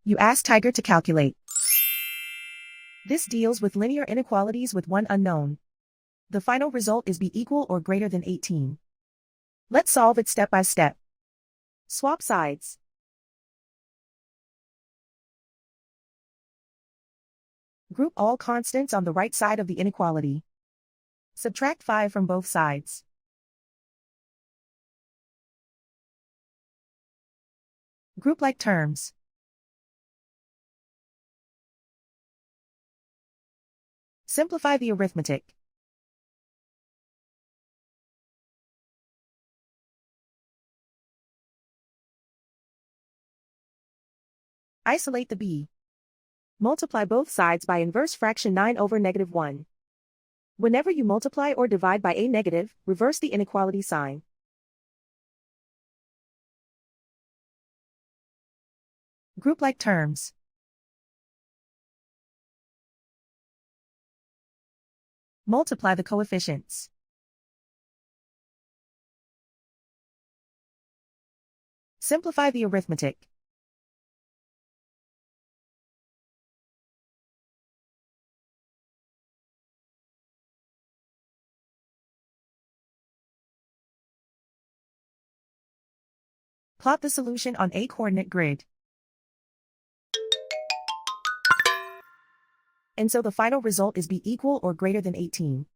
You ask Tiger to calculate. This deals with linear inequalities with one unknown. The final result is b equal or greater than 18. Let's solve it step by step. Swap sides. Group all constants on the right side of the inequality. Subtract 5 from both sides. Group like terms. Simplify the arithmetic. Isolate the b. Multiply both sides by inverse fraction 9/-1. Whenever you multiply or divide by a negative, reverse the inequality sign. Group like terms. Multiply the coefficients. Simplify the arithmetic. Plot the solution on a coordinate grid. And so the final result is b equal or greater than 18.